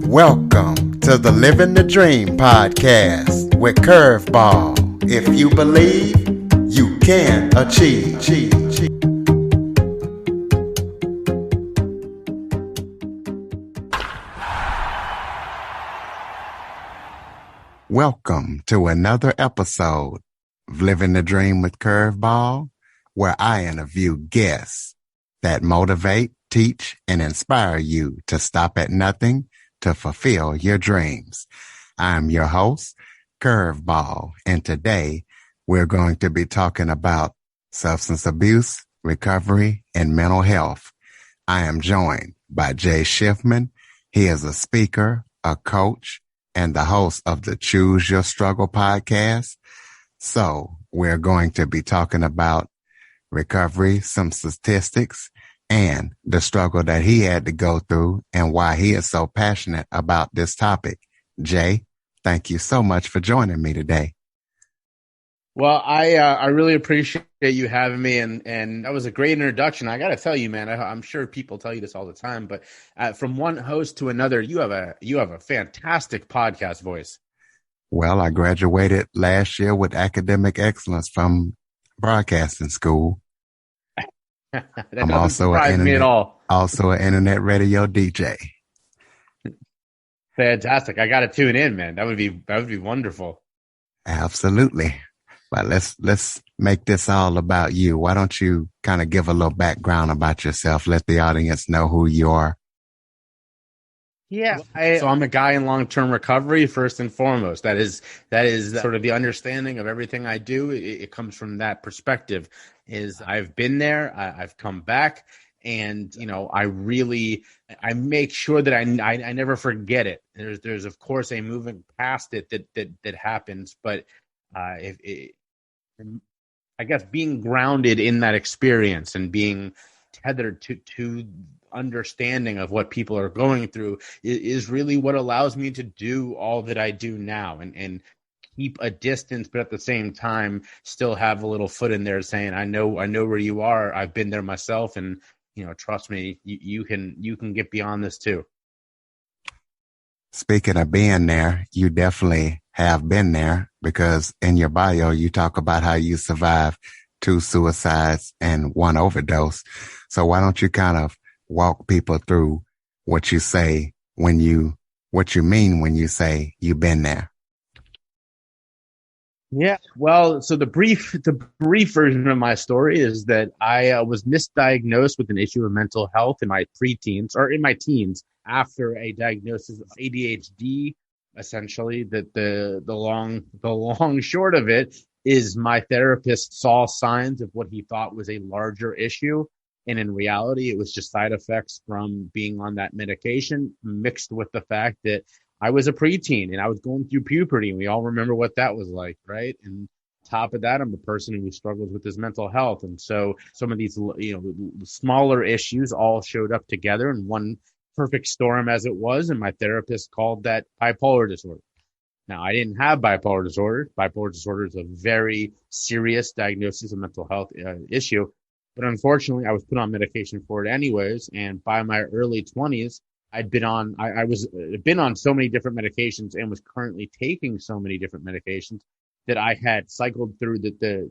Welcome to the Living the Dream podcast with Curveball. If you believe, you can achieve. Welcome to another episode of Living the Dream with Curveball, where I interview guests that motivate, teach, and inspire you to stop at nothing to fulfill your dreams. I'm your host, Curveball, and today we're going to be talking about substance abuse, recovery, and mental health. I am joined by Jay Shifman. He is a speaker, a coach, and the host of the Choose Your Struggle podcast. So we're going to be talking about recovery, some statistics, and the struggle that he had to go through and why he is so passionate about this topic. Jay, thank you so much for joining me today. Well, I really appreciate you having me, and that was a great introduction. I got to tell you, man, I'm sure people tell you this all the time, but from one host to another, you have a fantastic podcast voice. Well, I graduated last year with academic excellence from broadcasting school. I'm also an internet radio DJ. Fantastic! I got to tune in, man. That would be wonderful. Absolutely. But let's make this all about you. Why don't you kind of give a little background about yourself? Let the audience know who you are. Yeah. So I'm a guy in long-term recovery, first and foremost. That is sort of the understanding of everything I do. It comes from that perspective. Is I've been there, I've come back, and I make sure that I never forget it. There's of course a moving past it that happens, but I guess being grounded in that experience and being tethered to understanding of what people are going through is really what allows me to do all that I do now and keep a distance, but at the same time still have a little foot in there saying, I know where you are. I've been there myself, and trust me, you can get beyond this too. Speaking of being there, you definitely have been there, because in your bio, you talk about how you survived 2 suicides and 1 overdose. So why don't you kind of walk people through what you mean when you say you've been there? Yeah. Well, so the brief version of my story is that I was misdiagnosed with an issue of mental health in my teens after a diagnosis of ADHD. Essentially, that the long short of it is my therapist saw signs of what he thought was a larger issue. And in reality, it was just side effects from being on that medication mixed with the fact that I was a preteen and I was going through puberty, and we all remember what that was like, right? And top of that, I'm a person who struggles with his mental health. And so some of these, smaller issues all showed up together in one perfect storm as it was. And my therapist called that bipolar disorder. Now, I didn't have bipolar disorder. Bipolar disorder is a very serious diagnosis of mental health issue. But unfortunately, I was put on medication for it anyways. And by my early 20s, I'd been on, I was been on so many different medications and was currently taking so many different medications that I had cycled through the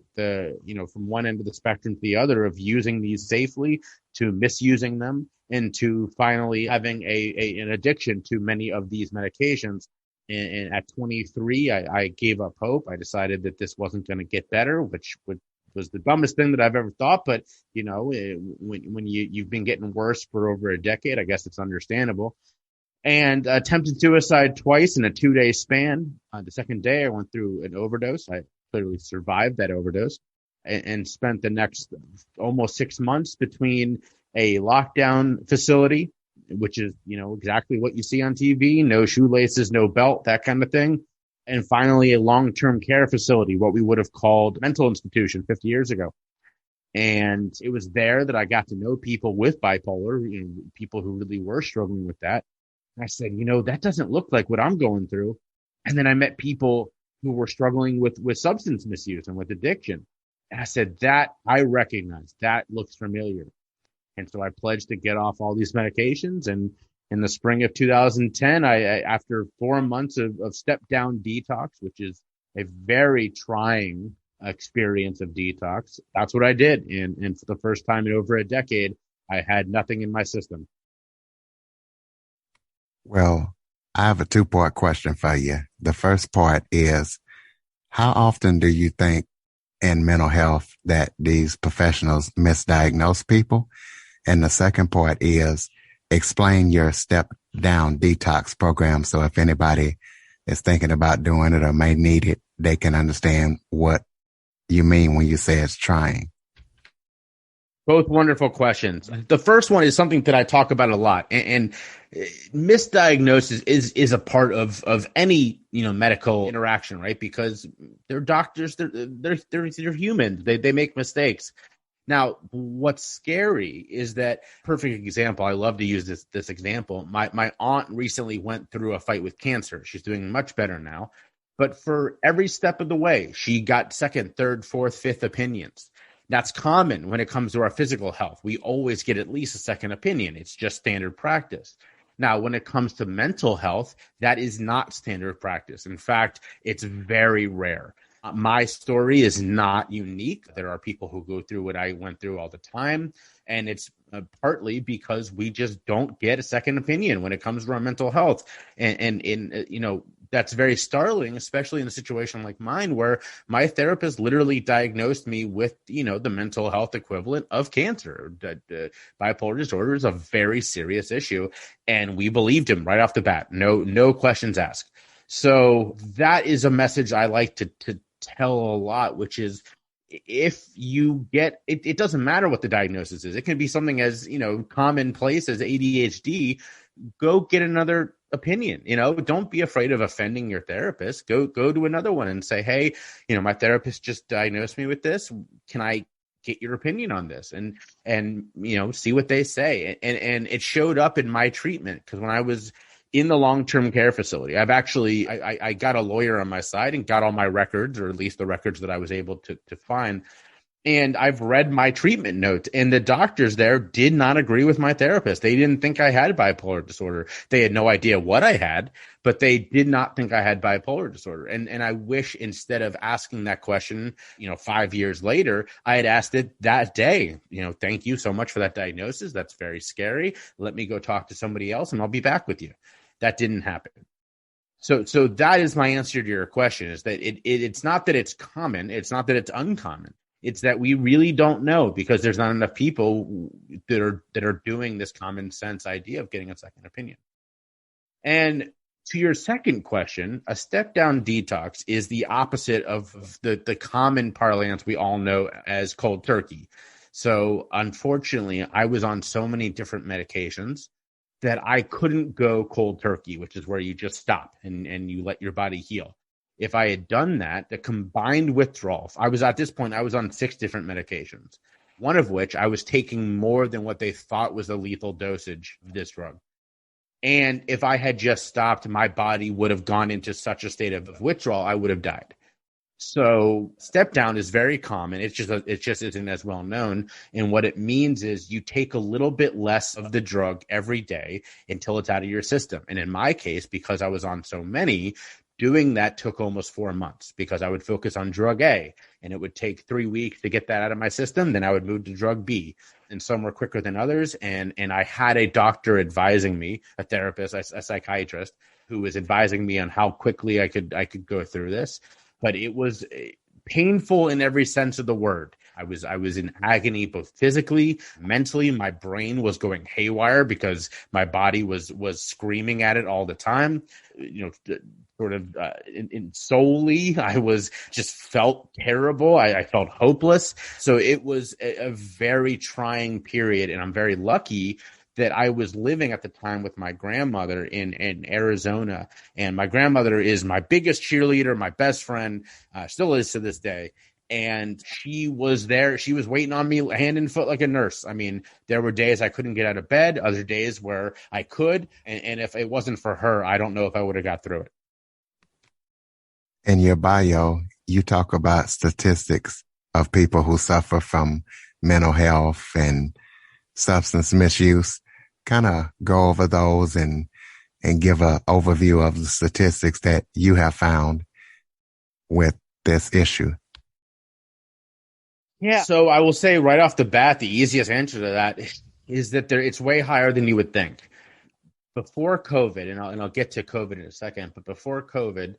from one end of the spectrum to the other of using these safely to misusing them and to finally having an addiction to many of these medications. And at 23, I gave up hope. I decided that this wasn't going to get better, which was the dumbest thing that I've ever thought. But, when you've been getting worse for over a decade, I guess it's understandable. And attempted suicide twice in a 2-day span. The second day, I went through an overdose. I clearly survived that overdose and spent the next almost 6 months between a lockdown facility, which is, exactly what you see on TV, no shoelaces, no belt, that kind of thing. And finally, a long-term care facility, what we would have called mental institution 50 years ago. And it was there that I got to know people with bipolar, people who really were struggling with that. And I said, that doesn't look like what I'm going through. And then I met people who were struggling with substance misuse and with addiction. And I said, that I recognize, that looks familiar. And so I pledged to get off all these medications and In the spring of 2010, after 4 months of step down detox, which is a very trying experience of detox, that's what I did. And for the first time in over a decade, I had nothing in my system. Well, I have a two-part question for you. The first part is, how often do you think in mental health that these professionals misdiagnose people? And the second part is, explain your step down detox program. So if anybody is thinking about doing it or may need it, they can understand what you mean when you say it's trying. Both wonderful questions. The first one is something that I talk about a lot, and misdiagnosis is a part of any medical interaction, right? Because they're doctors, they're humans, they make mistakes. Now, what's scary is that, perfect example, I love to use this example. My aunt recently went through a fight with cancer. She's doing much better now. But for every step of the way, she got second, third, fourth, fifth opinions. That's common when it comes to our physical health. We always get at least a second opinion. It's just standard practice. Now, when it comes to mental health, that is not standard practice. In fact, it's very rare. My story is not unique. There are people who go through what I went through all the time. And it's partly because we just don't get a second opinion when it comes to our mental health. And that's very startling, especially in a situation like mine, where my therapist literally diagnosed me with, the mental health equivalent of cancer. Bipolar disorder is a very serious issue. And we believed him right off the bat. No questions asked. So that is a message I like to tell a lot, which is, if you get it doesn't matter what the diagnosis is. It can be something as commonplace as ADHD. Go get another opinion. Don't be afraid of offending your therapist. Go to another one and say, hey, my therapist just diagnosed me with this. Can I get your opinion on this? And see what they say. And it showed up in my treatment, because when I was in the long-term care facility, I got a lawyer on my side and got all my records, or at least the records that I was able to find. And I've read my treatment notes, and the doctors there did not agree with my therapist. They didn't think I had bipolar disorder. They had no idea what I had, but they did not think I had bipolar disorder. And I wish, instead of asking that question, 5 years later, I had asked it that day. Thank you so much for that diagnosis. That's very scary. Let me go talk to somebody else and I'll be back with you. That didn't happen. So that is my answer to your question, is that it's not that it's common. It's not that it's uncommon. It's that we really don't know, because there's not enough people that are doing this common sense idea of getting a second opinion. And to your second question, a step down detox is the opposite of the common parlance we all know as cold turkey. So unfortunately, I was on so many different medications that I couldn't go cold turkey, which is where you just stop and you let your body heal. If I had done that, the combined withdrawal, at this point, I was on 6 different medications, one of which I was taking more than what they thought was the lethal dosage of this drug. And if I had just stopped, my body would have gone into such a state of withdrawal, I would have died. So step down is very common. It just isn't as well known. And what it means is you take a little bit less of the drug every day until it's out of your system. And in my case, because I was on so many, doing that took almost 4 months, because I would focus on drug A and it would take 3 weeks to get that out of my system. Then I would move to drug B, and some were quicker than others. And I had a doctor advising me, a therapist, a psychiatrist, who was advising me on how quickly I could go through this. But it was painful in every sense of the word. I was in agony, both physically, mentally. My brain was going haywire because my body was screaming at it all the time. Solely, I was just felt terrible. I felt hopeless. So it was a very trying period, and I'm very lucky that I was living at the time with my grandmother in Arizona. And my grandmother is my biggest cheerleader, my best friend, still is to this day. And she was there. She was waiting on me hand and foot like a nurse. I mean, there were days I couldn't get out of bed, other days where I could. And if it wasn't for her, I don't know if I would have got through it. In your bio, you talk about statistics of people who suffer from mental health and substance misuse. kind of go over those and give an overview of the statistics that you have found with this issue? Yeah. So I will say right off the bat, the easiest answer to that is that it's way higher than you would think. Before COVID, and I'll get to COVID in a second, but before COVID,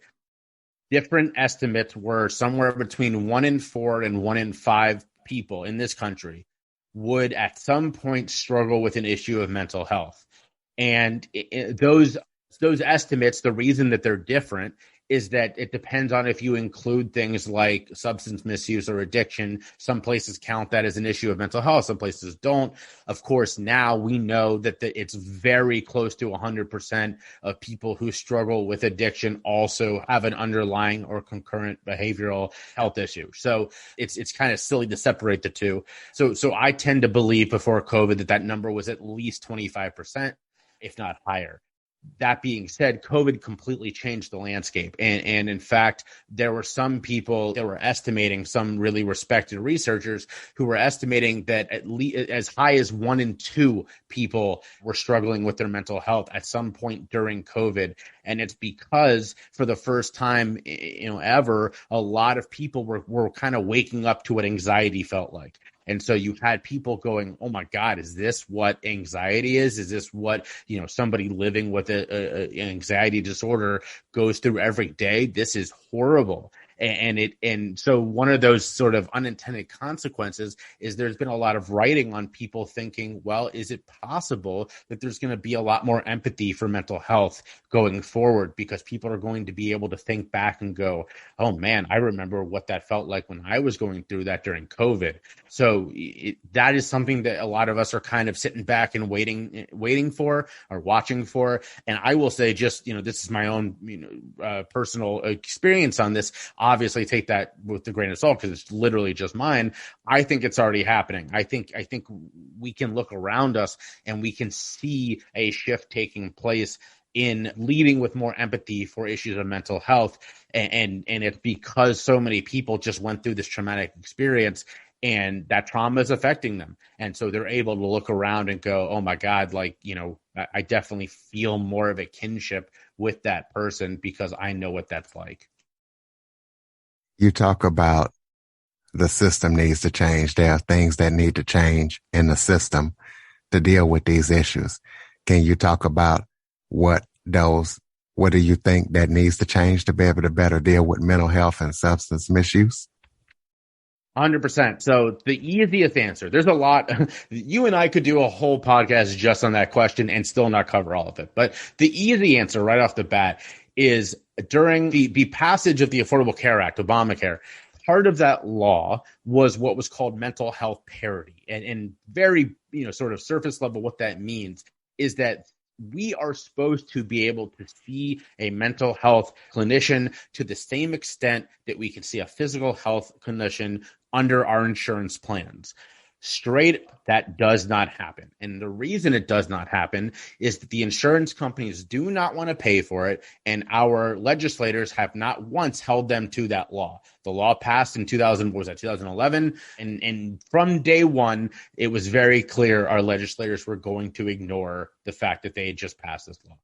different estimates were somewhere between 1 in 4 and 1 in 5 people in this country would at some point struggle with an issue of mental health. And those estimates, the reason that they're different is that it depends on if you include things like substance misuse or addiction. Some places count that as an issue of mental health. Some places don't. Of course, now we know that it's very close to 100% of people who struggle with addiction also have an underlying or concurrent behavioral health issue. So it's kind of silly to separate the two. So I tend to believe before COVID that number was at least 25%, if not higher. That being said, COVID completely changed the landscape. And in fact, there were some people that were estimating, some really respected researchers who were estimating that at least as high as 1 in 2 people were struggling with their mental health at some point during COVID. And it's because for the first time, ever, a lot of people were kind of waking up to what anxiety felt like. And so you had people going, oh my God, is this what anxiety is? Is this what, somebody living with an anxiety disorder goes through every day? This is horrible. And so one of those sort of unintended consequences is there's been a lot of writing on people thinking, well, is it possible that there's going to be a lot more empathy for mental health going forward because people are going to be able to think back and go, oh man, I remember what that felt like when I was going through that during COVID. So that is something that a lot of us are kind of sitting back and waiting for or watching for. And I will say just, this is my own, personal experience on this. Obviously take that with a grain of salt because it's literally just mine. I think it's already happening. I think we can look around us and we can see a shift taking place in leading with more empathy for issues of mental health. And it's because so many people just went through this traumatic experience and that trauma is affecting them. And so they're able to look around and go, oh my God, I definitely feel more of a kinship with that person because I know what that's like. You talk about the system needs to change. There are things that need to change in the system to deal with these issues. Can you talk about what do you think that needs to change to be able to better deal with mental health and substance misuse? 100%. So the easiest answer, there's a lot. You and I could do a whole podcast just on that question and still not cover all of it. But the easy answer right off the bat is during the passage of the Affordable Care Act, Obamacare, part of that law was what was called mental health parity. And very, sort of surface level, what that means is that we are supposed to be able to see a mental health clinician to the same extent that we can see a physical health clinician under our insurance plans. Straight, that does not happen. And the reason it does not happen is that the insurance companies do not want to pay for it, and our legislators have not once held them to that law. The law passed in 2011, and from day one, it was very clear our legislators were going to ignore the fact that they had just passed this law.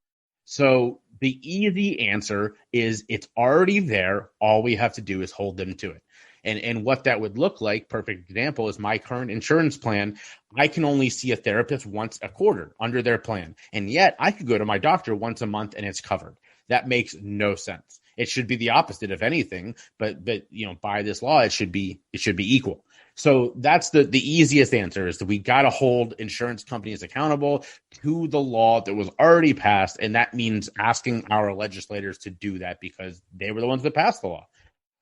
So the easy answer is it's already there. All we have to do is hold them to it. And what that would look like, perfect example, is my current insurance plan. I can only see a therapist once a quarter under their plan. And yet I could go to my doctor once a month and it's covered. That makes no sense. It should be the opposite, if anything, but by this law, it should be equal. So that's the easiest answer is that we got to hold insurance companies accountable to the law that was already passed. And that means asking our legislators to do that because they were the ones that passed the law.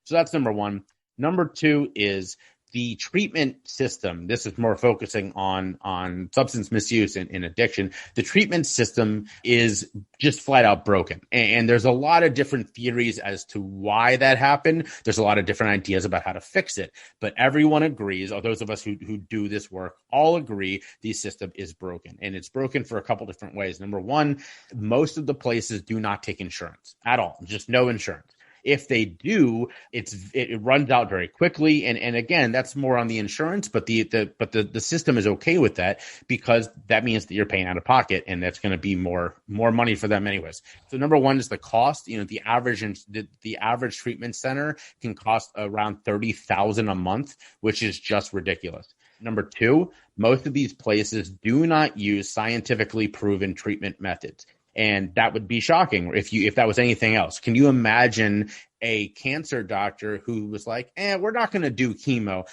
So that's number one. Number two is the treatment system. This is more focusing on substance misuse and addiction. The treatment system is just flat out broken. And there's a lot of different theories as to why that happened. There's a lot of different ideas about how to fix it. But everyone agrees, or those of us who do this work all agree, the system is broken. And it's broken for a couple different ways. Number one, most of the places do not take insurance at all, just no insurance. If they do, it runs out very quickly. And again, that's more on the insurance, but the system is okay with that because that means that you're paying out of pocket, and that's going to be more money for them anyways. So number one is the cost. The average treatment center can cost around $30,000 a month, which is just ridiculous. Number two, most of these places do not use scientifically proven treatment methods. And that would be shocking if that was anything else. Can you imagine a cancer doctor who was like, we're not going to do chemo?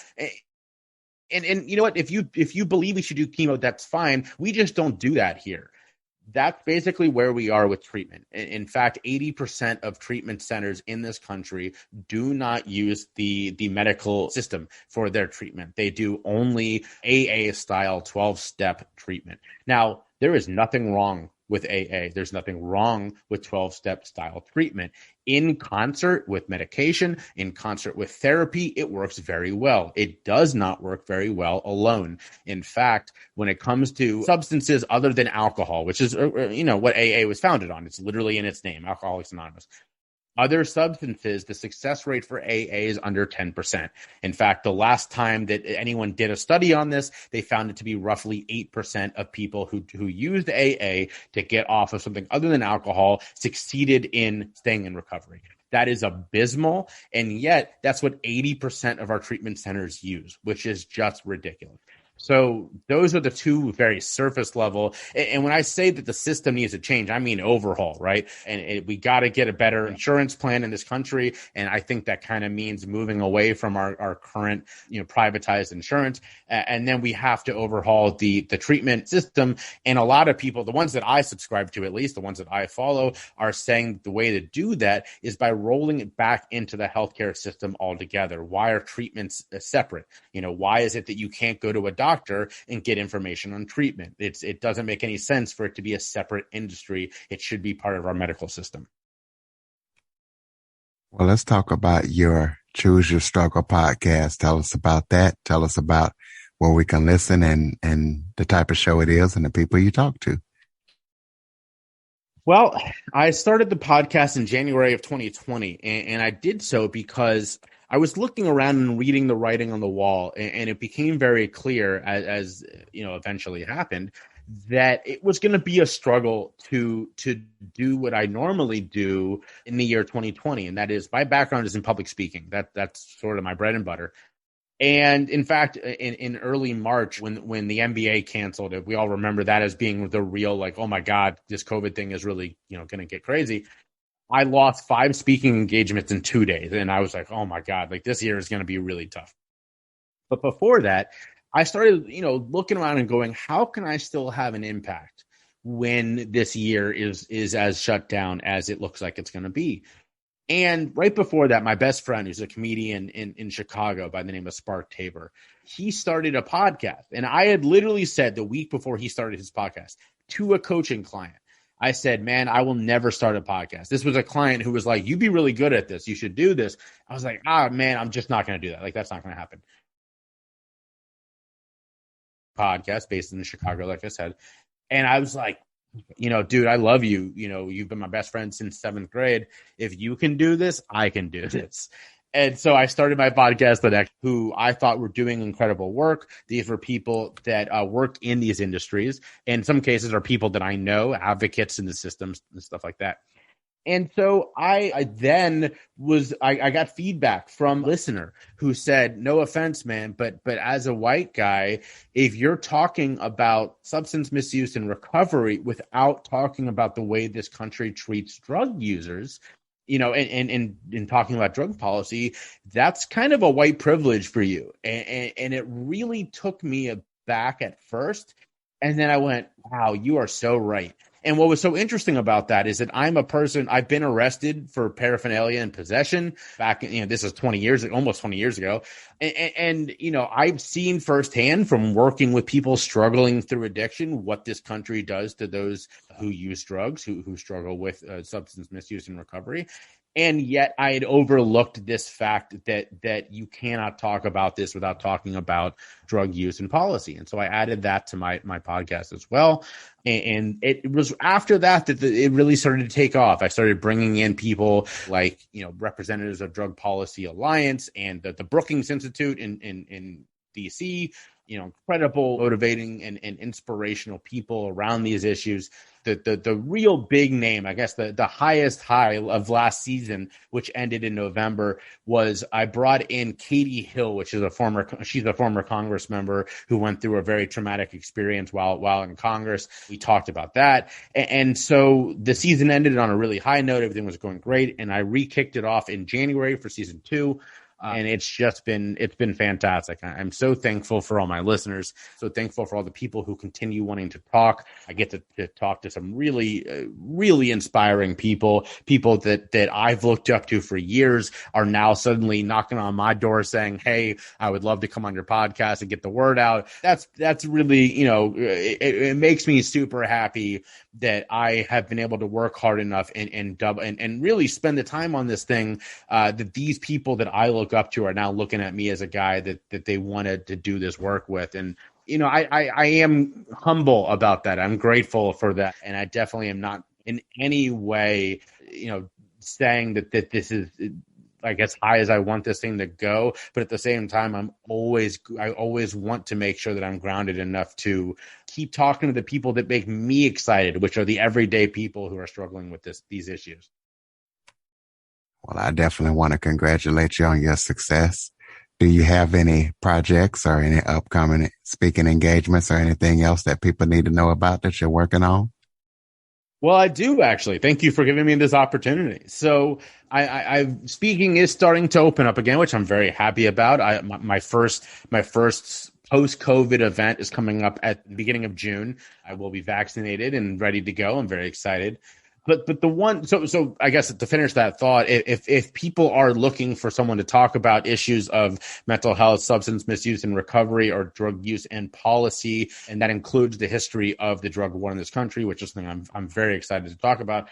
And you know what? If you believe we should do chemo, that's fine. We just don't do that here. That's basically where we are with treatment. In fact, 80% of treatment centers in this country do not use the medical system for their treatment. They do only AA-style 12-step treatment. Now, there is nothing wrong with AA. There's nothing wrong with 12-step style treatment. In concert with medication, in concert with therapy, it works very well. It does not work very well alone. In fact, when it comes to substances other than alcohol, which is what AA was founded on, it's literally in its name, Alcoholics Anonymous. Other substances, the success rate for AA is under 10%. In fact, the last time that anyone did a study on this, they found it to be roughly 8% of people who used AA to get off of something other than alcohol succeeded in staying in recovery. That is abysmal, and yet that's what 80% of our treatment centers use, which is just ridiculous. So those are the two very surface level. And when I say that the system needs to change, I mean overhaul, right? And we got to get a better insurance plan in this country. And I think that kind of means moving away from our current, privatized insurance. And then we have to overhaul the treatment system. And a lot of people, the ones that I subscribe to, at least the ones that I follow, are saying the way to do that is by rolling it back into the healthcare system altogether. Why are treatments separate? Why is it that you can't go to a doctor and get information on treatment? It doesn't make any sense for it to be a separate industry. It should be part of our medical system. Well, let's talk about your Choose Your Struggle podcast. Tell us about that. Tell us about where we can listen and the type of show it is and the people you talk to. Well, I started the podcast in January of 2020, and I did so because I was looking around and reading the writing on the wall, and it became very clear as eventually happened, that it was going to be a struggle to do what I normally do in the year 2020. And that is, my background is in public speaking. That's sort of my bread and butter. And in fact, in early March, when the NBA canceled it, we all remember that as being the real, like, oh my God, this COVID thing is really, going to get crazy. I lost 5 speaking engagements in 2 days. And I was like, oh my God, like this year is going to be really tough. But before that, I started, looking around and going, how can I still have an impact when this year is as shut down as it looks like it's going to be? And right before that, my best friend, who's a comedian in Chicago by the name of Spark Tabor, he started a podcast. And I had literally said the week before he started his podcast to a coaching client, I said, man, I will never start a podcast. This was a client who was like, you'd be really good at this. You should do this. I was like, man, I'm just not going to do that. Like, that's not going to happen. Podcast based in Chicago, like I said. And I was like, dude, I love you. You've been my best friend since 7th grade. If you can do this, I can do this. And so I started my podcast with who I thought were doing incredible work. These were people that work in these industries. In some cases are people that I know, advocates in the systems and stuff like that. And so I got feedback from a listener who said, no offense, man, but as a white guy, if you're talking about substance misuse and recovery without talking about the way this country treats drug users, and talking about drug policy, that's kind of a white privilege for you. And it really took me aback at first. And then I went, wow, you are so right. And what was so interesting about that is that I'm a person, I've been arrested for paraphernalia and possession back, this is almost 20 years ago. And I've seen firsthand from working with people struggling through addiction, what this country does to those who use drugs, who struggle with substance misuse and recovery. And yet I had overlooked this fact that you cannot talk about this without talking about drug use and policy. And so I added that to my podcast as well. And it was after that it really started to take off. I started bringing in people like, representatives of Drug Policy Alliance and the Brookings Institute in DC, incredible, motivating and inspirational people around these issues. The real big name, I guess the highest high of last season, which ended in November, was I brought in Katie Hill, she's a former Congress member who went through a very traumatic experience while in Congress. We talked about that. And so the season ended on a really high note. Everything was going great. And I re-kicked it off in January for season 2. And it's been fantastic. I'm so thankful for all my listeners, so thankful for all the people who continue wanting to talk. I get to talk to some really, really inspiring people that I've looked up to for years are now suddenly knocking on my door saying, hey, I would love to come on your podcast and get the word out. That's really, it makes me super happy that I have been able to work hard enough and really spend the time on this thing, that these people that I look up to are now looking at me as a guy that they wanted to do this work with. And, I am humble about that. I'm grateful for that. And I definitely am not in any way, saying that this is like as high as I want this thing to go. But at the same time, I always want to make sure that I'm grounded enough to keep talking to the people that make me excited, which are the everyday people who are struggling with these issues. Well, I definitely want to congratulate you on your success. Do you have any projects or any upcoming speaking engagements or anything else that people need to know about that you're working on? Well, I do actually. Thank you for giving me this opportunity. So I speaking is starting to open up again, which I'm very happy about. My first post-COVID event is coming up at the beginning of June. I will be vaccinated and ready to go. I'm very excited. But the one, so I guess to finish that thought, if people are looking for someone to talk about issues of mental health, substance misuse and recovery, or drug use and policy, and that includes the history of the drug war in this country, which is something I'm very excited to talk about,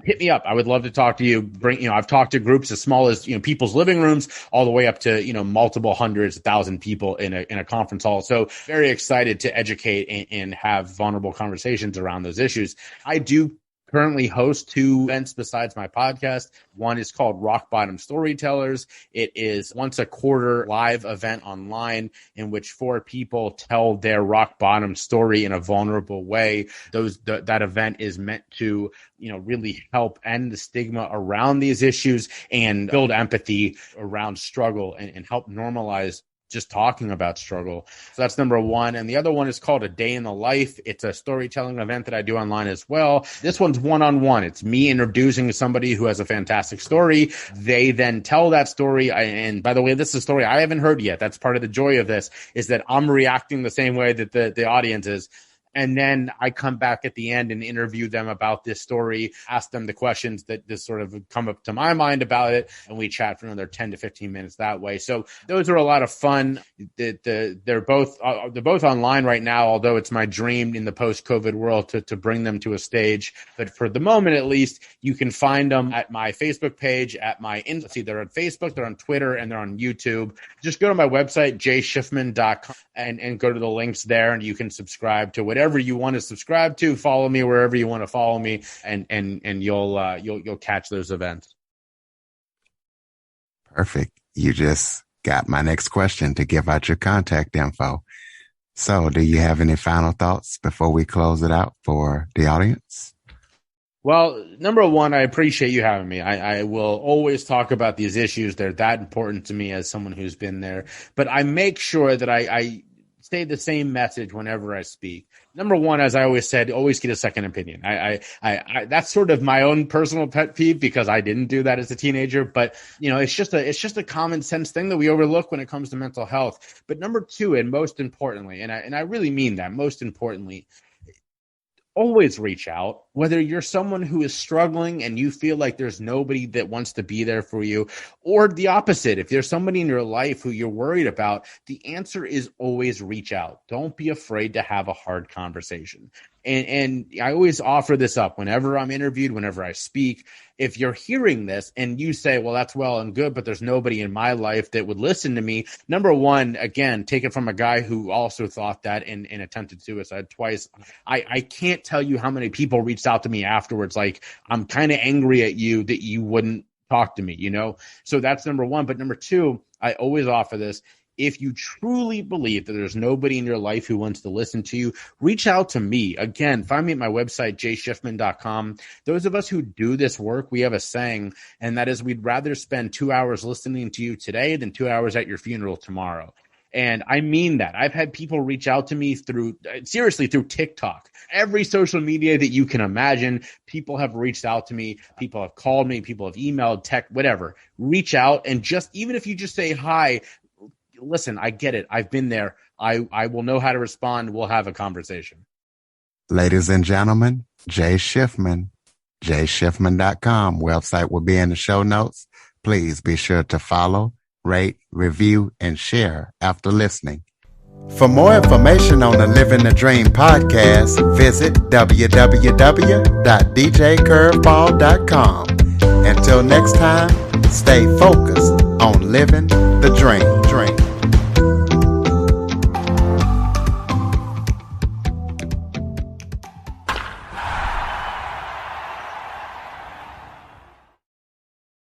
hit me up. I would love to talk to you. I've talked to groups as small as, people's living rooms all the way up to, multiple hundreds, 1,000 people in a conference hall. So very excited to educate and have vulnerable conversations around those issues. I do currently host 2 events besides my podcast. One is called Rock Bottom Storytellers. It is once a quarter live event online in which 4 people tell their rock bottom story in a vulnerable way. That event is meant to, really help end the stigma around these issues and build empathy around struggle and help normalize just talking about struggle. So that's number 1. And the other one is called A Day in the Life. It's a storytelling event that I do online as well. This one's one-on-one. It's me introducing somebody who has a fantastic story. They then tell that story. And by the way, this is a story I haven't heard yet. That's part of the joy of this, is that I'm reacting the same way that the audience is. And then I come back at the end and interview them about this story, ask them the questions that just sort of come up to my mind about it, and we chat for another 10 to 15 minutes that way. So those are a lot of fun. They're both online right now, although it's my dream in the post-COVID world to bring them to a stage. But for the moment, at least, you can find them at my Facebook page, at my they're on Facebook, they're on Twitter, and they're on YouTube. Just go to my website, jayshifman.com, and go to the links there, and you can subscribe to whatever you want to subscribe to. Follow me wherever you want to follow me, and you'll catch those events. Perfect. You just got my next question to give out your contact info. So do you have any final thoughts before we close it out for the audience? Well, number 1, I appreciate you having me. I will always talk about these issues. They're that important to me as someone who's been there. But I make sure that I say the same message whenever I speak. Number 1, as I always said, always get a second opinion. I that's sort of my own personal pet peeve because I didn't do that as a teenager. But it's just a common sense thing that we overlook when it comes to mental health. But number 2, and most importantly, and I really mean that, most importantly, always reach out, whether you're someone who is struggling and you feel like there's nobody that wants to be there for you, or the opposite. If there's somebody in your life who you're worried about, the answer is always reach out. Don't be afraid to have a hard conversation. And I always offer this up whenever I'm interviewed, whenever I speak. If you're hearing this and you say, well, that's well and good, but there's nobody in my life that would listen to me. Number one, again, take it from a guy who also thought that and attempted suicide twice. I can't tell you how many people reached out to me afterwards. Like, I'm kind of angry at you that you wouldn't talk to me, you know? So that's number one. But number two, I always offer this. If you truly believe that there's nobody in your life who wants to listen to you, reach out to me. Again, find me at my website, jayshifman.com. Those of us who do this work, we have a saying, and that is we'd rather spend 2 hours listening to you today than 2 hours at your funeral tomorrow. And I mean that. I've had people reach out to me through TikTok. Every social media that you can imagine, people have reached out to me. People have called me. People have emailed, text, whatever. Reach out and just, even if you just say hi, listen, I get it. I've been there. I will know how to respond. We'll have a conversation. Ladies and gentlemen, Jay Shifman, jayshifman.com. Website will be in the show notes. Please be sure to follow, rate, review, and share after listening. For more information on the Living the Dream podcast, visit www.djcurveball.com. Until next time, stay focused on living the dream.